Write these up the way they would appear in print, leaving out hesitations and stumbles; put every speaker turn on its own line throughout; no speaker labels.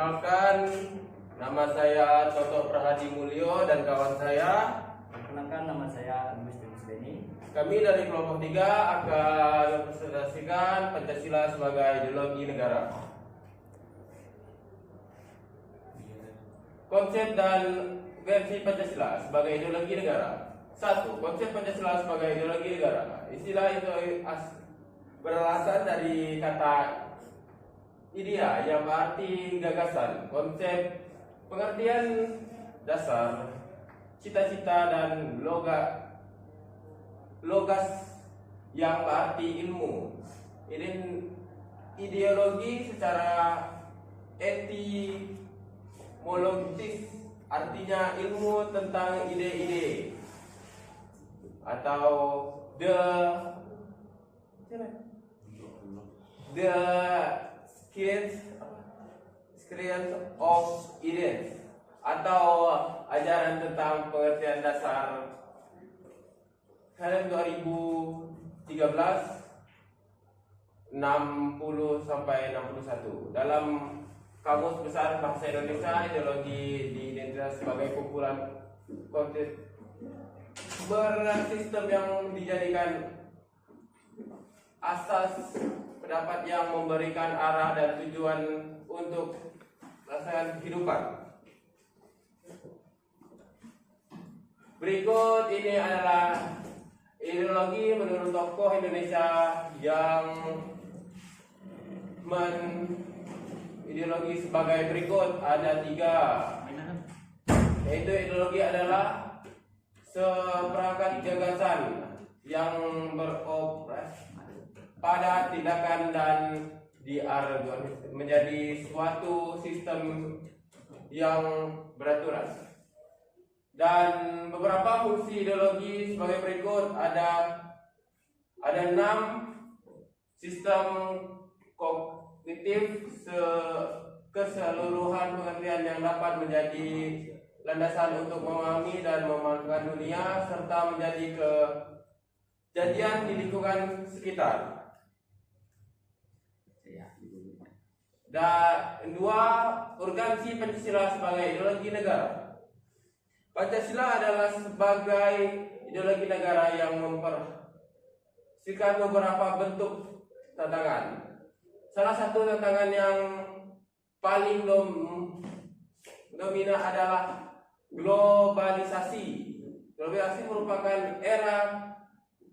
Perkenalkan, nama saya Toto Prahadi Mulyo dan kawan saya.
Perkenalkan, nama saya Agus Denny.
Kami dari kelompok 3 akan mempresentasikan Pancasila sebagai ideologi negara. Konsep dan versi Pancasila sebagai ideologi negara. 1. Konsep Pancasila sebagai ideologi negara. Istilah itu berasal dari kata idea yang berarti gagasan, konsep, pengertian dasar, cita-cita dan logas yang berarti ilmu. Ideologi secara etimologis artinya ilmu tentang ide-ide atau the science of ideas atau ajaran tentang pengertian dasar Kalian 2013 60 sampai 61 dalam Kamus Besar Bahasa Indonesia. Ideologi di identitas sebagai kumpulan konsep bersistem yang dijadikan asas pendapat yang memberikan arah dan tujuan untuk pelaksanaan kehidupan. Berikut ini adalah ideologi menurut tokoh Indonesia yang ideologi sebagai berikut. Ada 3, yaitu ideologi adalah seperangkat gagasan yang beroperasi pada tindakan dan diorganisasi menjadi suatu sistem yang beraturan. Dan beberapa fungsi ideologi sebagai berikut. Ada 6 sistem kognitif keseluruhan pengertian yang dapat menjadi landasan untuk memahami dan memanfaatkan dunia serta menjadi kejadian di lingkungan sekitar. Dan 2, urgensi Pancasila sebagai ideologi negara. Pancasila adalah sebagai ideologi negara yang mempersihkan beberapa bentuk tantangan. Salah satu tantangan yang paling dominan adalah globalisasi. Globalisasi merupakan era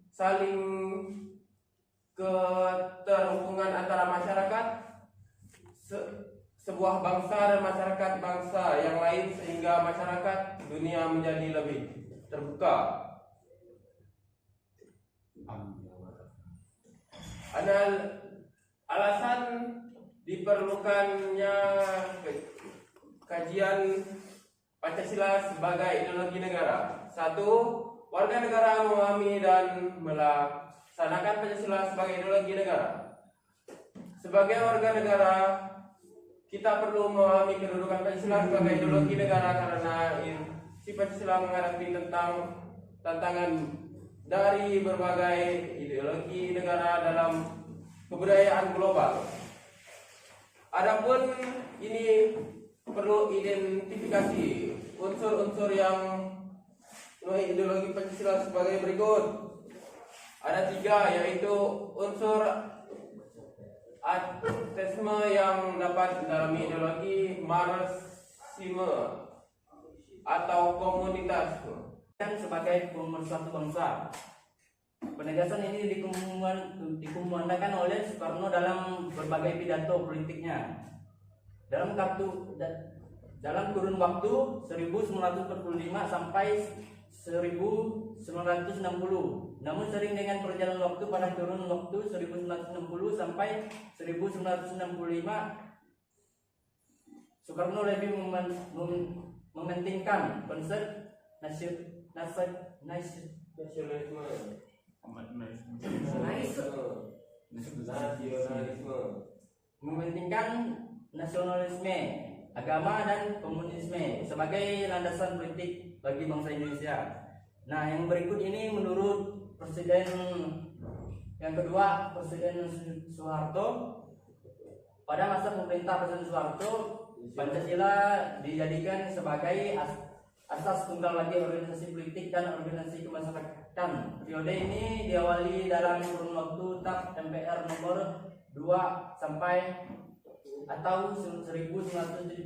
saling keterhubungan antara masyarakat sebuah bangsa dan masyarakat bangsa yang lain, sehingga masyarakat dunia menjadi lebih terbuka. Alasan diperlukannya kajian Pancasila sebagai ideologi negara. 1. Warga negara memahami dan melaksanakan Pancasila sebagai ideologi negara. Sebagai warga negara, kita perlu memahami kedudukan Pancasila sebagai ideologi negara karena si Pancasila menghadapi tantangan dari berbagai ideologi negara dalam kebudayaan global. Adapun ini perlu identifikasi unsur-unsur yang ideologi Pancasila sebagai berikut. Ada 3, yaitu unsur ateisme yang dapat dalam ideologi marxisme atau komunitasme
Dan sebagai pemersatu bangsa. Penegasan ini dikumandangkan oleh Soekarno dalam berbagai pidato politiknya. Dalam kurun waktu 1945 sampai 1960. Namun sering dengan perjalanan waktu pada kurun waktu 1960 sampai 1965, Soekarno lebih mementingkan konsep nasionalisme, agama dan komunisme sebagai landasan politik bagi bangsa Indonesia. Nah, yang berikut ini menurut Presiden yang kedua, Presiden Soeharto. Pada masa pemerintah Presiden Soeharto, Pancasila dijadikan sebagai asas tunggal bagi organisasi politik dan organisasi kemasyarakatan. Periode ini diawali dalam kurun waktu TAP MPR nomor 2 sampai atau 1978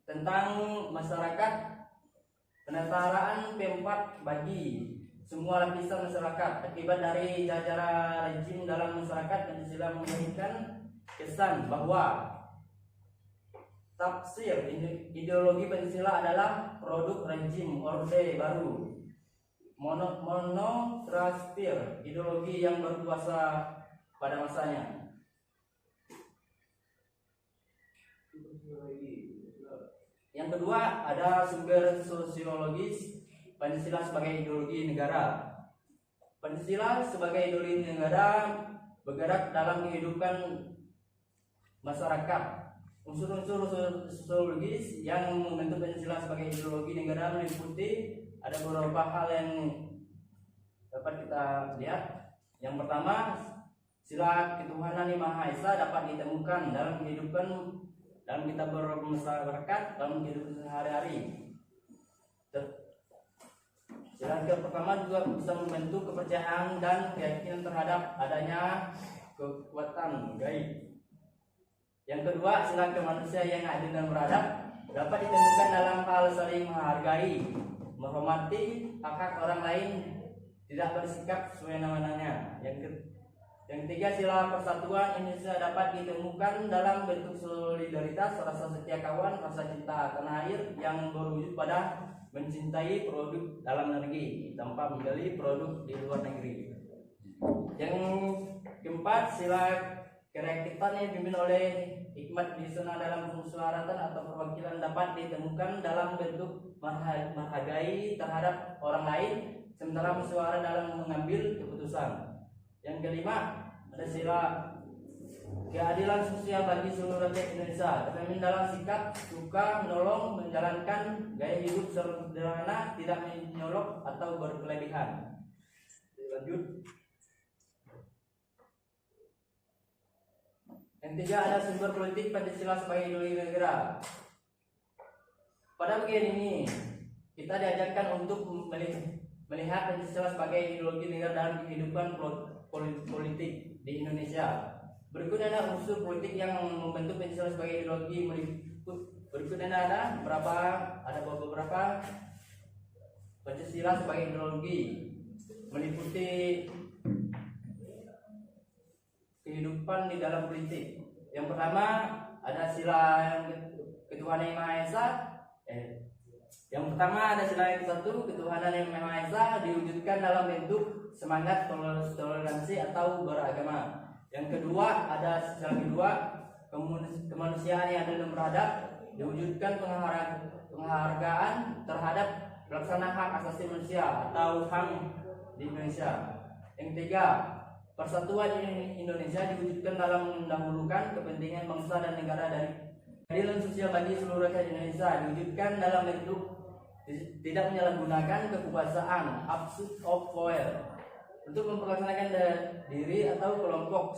tentang masyarakat, penetaraan P4 bagi semua lapisan masyarakat. Akibat dari jajaran rejim dalam masyarakat, Pancasila memberikan kesan bahwa tafsir ideologi Pancasila adalah produk rejim Orde Baru, monotrasfir, ideologi yang berkuasa pada masanya. Yang kedua, ada sumber sosiologis Pancasila sebagai ideologi negara. Pancasila sebagai ideologi negara bergerak dalam kehidupan masyarakat. Unsur-unsur sosiologis yang membentuk Pancasila sebagai ideologi negara meliputi ada beberapa hal yang dapat kita lihat. Yang pertama, sila ketuhanan yang Maha Esa dapat ditemukan dalam kehidupan dalam kita bermasyarakat, dalam kehidupan sehari-hari. Sila pertama juga bisa membentuk kepercayaan dan keyakinan terhadap adanya kekuatan gaib. Yang kedua, sila kemanusiaan yang adil dan beradab dapat ditemukan dalam hal saling menghargai, menghormati hak orang lain, tidak bersikap semena-menanya. Yang ketiga, sila persatuan Indonesia dapat ditemukan dalam bentuk solidaritas, rasa setia kawan, rasa cinta tanah air yang berwujud pada mencintai produk dalam negeri tanpa membeli produk di luar negeri. Yang keempat, sila kerakyataan yang dipimpin oleh hikmat bijaksana dalam kemusyawaratan atau perwakilan dapat ditemukan dalam bentuk menghargai terhadap orang lain sementara musyawarah dalam mengambil keputusan. Yang kelima, ada sila keadilan sosial bagi seluruh rakyat Indonesia, tercermin dalam sikap suka menolong, menjalankan gaya hidup sederhana, tidak menyolok atau berkelebihan. Lanjut. Yang tiga, ada sumber politik Pancasila sebagai ideologi negara. Pada bagian ini kita diajarkan untuk melihat Pancasila sebagai ideologi negara dalam kehidupan politik di Indonesia. Berikut ada unsur politik yang membentuk Pancasila sebagai ideologi. Berikut ada beberapa Pancasila sebagai ideologi meliputi kehidupan di dalam politik. Yang pertama, ada sila ketuhanan yang Maha Esa. Yang pertama ada sila yang satu, ketuhanan yang Maha Esa diwujudkan dalam bentuk semangat toleransi atau beragama. Yang kedua, ada sila kedua, kemanusiaan yang adil dan beradab, diwujudkan penghargaan terhadap pelaksanaan hak asasi manusia atau HAM di Indonesia. Yang ketiga, persatuan Indonesia diwujudkan dalam mendahulukan kepentingan bangsa dan negara. Dari keadilan sosial bagi seluruh rakyat Indonesia diwujudkan dalam bentuk tidak menyalahgunakan kekuasaan, abuse of power untuk memperlaksanakan diri atau kelompok,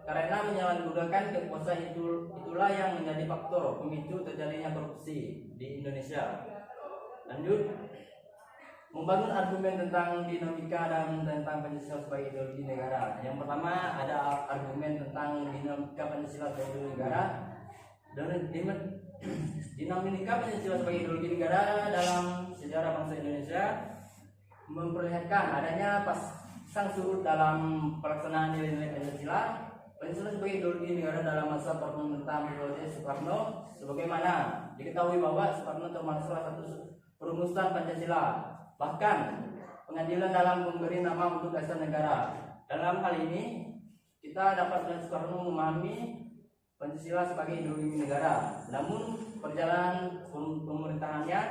karena menyalahgunakan kekuasaan itulah yang menjadi faktor pemicu terjadinya korupsi di Indonesia. Lanjut, membangun argumen tentang dinamika dan tentang Pancasila sebagai ideologi negara. Yang pertama, ada argumen tentang dinamika Pancasila sebagai ideologi negara. Dan dinamika Pancasila sebagai ideologi negara dalam sejarah bangsa Indonesia memperlihatkan adanya pasang surut dalam pelaksanaan nilai-nilai Pancasila. Pancasila sebagai ideologi negara dalam masa pemerintahan periode Soekarno, sebagaimana diketahui bahwa Soekarno termasuk salah satu perumusan Pancasila. Bahkan pengadilan dalam memberi nama untuk dasar negara. Dalam hal ini kita dapat melihat Soekarno memahami Pancasila sebagai ideologi negara. Namun perjalanan pemerintahannya,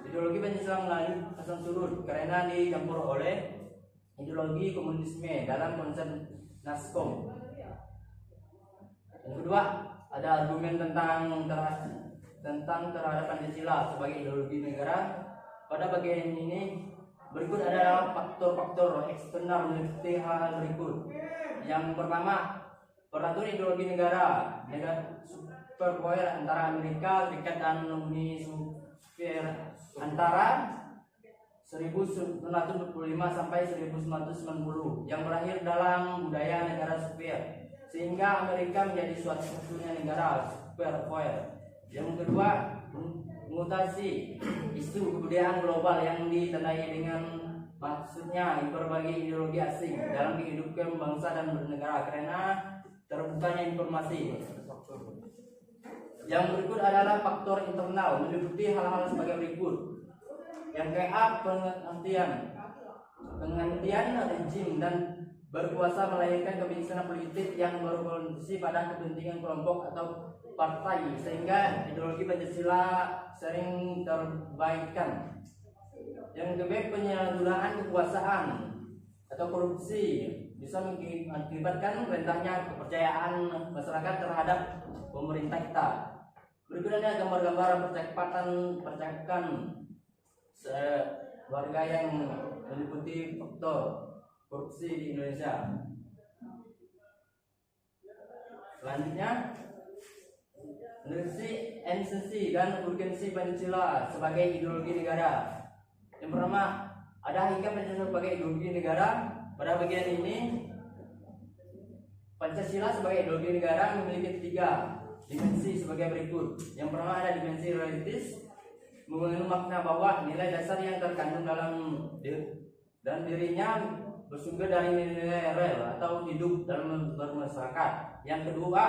ideologi Pancasila melalui pasang surut karena dicampur oleh ideologi komunisme dalam konsep Naskom. Yang kedua, ada argumen tentang terhadap Pancasila sebagai ideologi negara. Pada bagian ini berikut adalah faktor-faktor eksternal meliputi hal berikut. Yang pertama, peraturan ideologi negara superpower antara Amerika Serikat dan Uni Soviet antara 1945 sampai 1990 yang berakhir dalam budaya negara Soviet, sehingga Amerika menjadi suatu-satunya negara superpower. Yang kedua, mutasi isu kebudayaan global yang ditandai dengan maksudnya berbagai ideologi asing dalam kehidupan bangsa dan bernegara karena terbukanya informasi. Yang berikut adalah faktor internal, meliputi hal-hal sebagai berikut. Yang ke-A, penghentian rejim dan berkuasa melahirkan kebiasaan politik yang berorientasi pada kepentingan kelompok atau partai, sehingga ideologi Pancasila sering terbaikan. Yang ke-B, penyalahgunaan kekuasaan atau korupsi bisa mengakibatkan rendahnya kepercayaan masyarakat terhadap pemerintah kita. Berikutnya gambar-gambar percakapan warga yang meliputi faktor korupsi di Indonesia. Selanjutnya, esensi dan urgensi Pancasila sebagai ideologi negara. Yang pertama, ada hingga Pancasila sebagai ideologi negara. Pada bagian ini, Pancasila sebagai ideologi negara memiliki 3 dimensi sebagai berikut. Yang pertama ada dimensi realitis, mengandung makna bahwa nilai dasar yang terkandung dalam dan dirinya bersumber dari nilai real atau hidup dalam bermasyarakat. Yang kedua,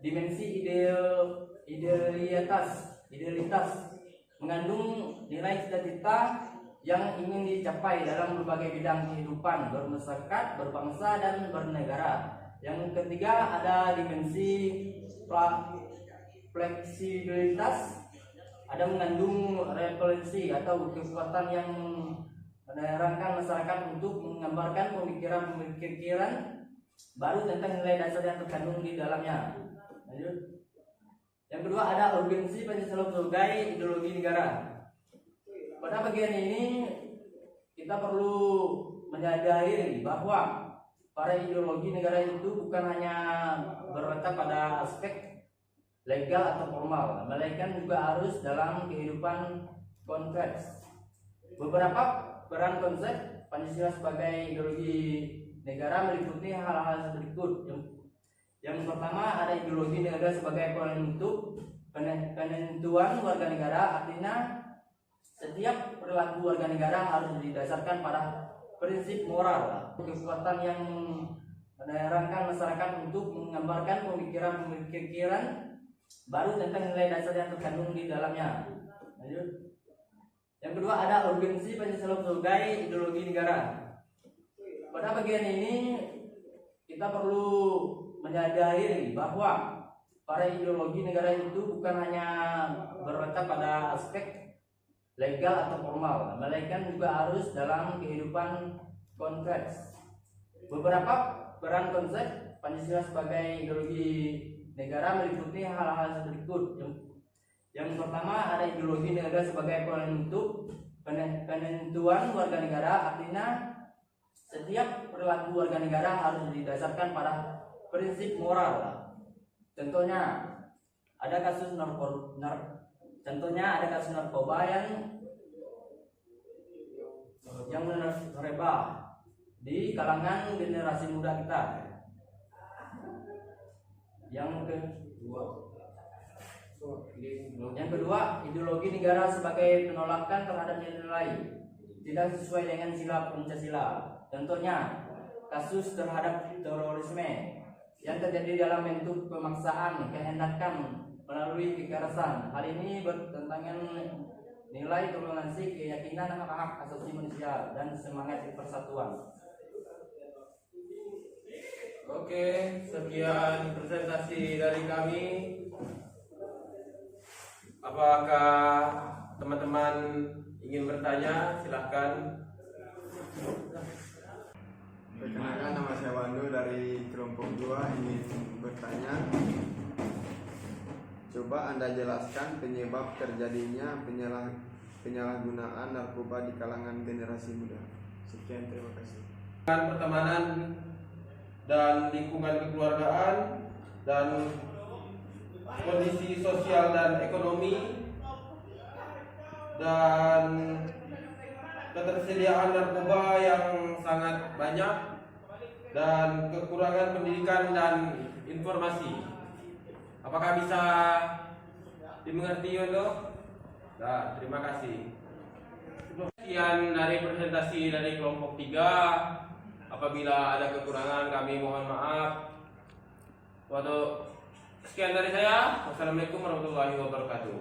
dimensi idealitas mengandung nilai cita-cita yang ingin dicapai dalam berbagai bidang kehidupan bermasyarakat, berbangsa dan bernegara. Yang ketiga ada dimensi fleksibilitas, ada mengandung referensi atau kekuatan yang menerangkan masyarakat untuk menggambarkan pemikiran baru tentang nilai dasar yang terkandung di dalamnya. Lanjut. Yang kedua ada urgensi Pancasila sebagai ideologi negara. Pada bagian ini kita perlu menyadari bahwa para ideologi negara itu bukan hanya berletak pada aspek legal atau formal, melainkan juga harus dalam kehidupan konteks. Beberapa peran konsep Pancasila sebagai ideologi negara meliputi hal-hal berikut. Yang pertama ada ideologi negara sebagai penentuan warga negara, artinya setiap perilaku warga negara harus didasarkan pada prinsip moral, kekuatan yang menerangkan masyarakat untuk menggambarkan pemikiran baru tentang nilai dasar yang terkandung di dalamnya. Lanjut. Yang kedua ada urgensi Pancasila sebagai ideologi negara. Pada bagian ini kita perlu menyadari bahwa para ideologi negara itu bukan hanya berletak pada aspek legal atau formal, melainkan juga harus dalam kehidupan konteks. Beberapa peran konsep Pancasila sebagai ideologi negara meliputi hal-hal berikut. Yang pertama ada ideologi negara sebagai penentuan warga negara, artinya setiap perilaku warga negara harus didasarkan pada prinsip moral. Contohnya ada kasus narkoba yang merebak di kalangan generasi muda kita. Yang kedua, ideologi negara sebagai penolakan terhadap nilai tidak sesuai dengan sila Pancasila. Contohnya kasus terhadap terorisme yang terjadi dalam bentuk pemaksaan, kehendakan melalui kekerasan. Hal ini bertentangan nilai toleransi, keyakinan hak-hak asasi manusia dan semangat persatuan.
Oke, sekian presentasi dari kami. Apakah teman-teman ingin bertanya? Silahkan.
Perkenalkan, nama saya Wandu dari kelompok 2 ingin bertanya. Coba Anda jelaskan penyebab terjadinya penyalahgunaan narkoba di kalangan generasi muda. Sekian, terima kasih.
Pertemanan dan lingkungan kekeluargaan dan kondisi sosial dan ekonomi, dan ketersediaan narkoba yang sangat banyak, dan kekurangan pendidikan dan informasi. Apakah bisa dimengerti Yono? Nah, terima kasih. Sekian dari presentasi dari kelompok 3. Apabila ada kekurangan kami mohon maaf. Sekian dari saya. Wassalamualaikum warahmatullahi wabarakatuh.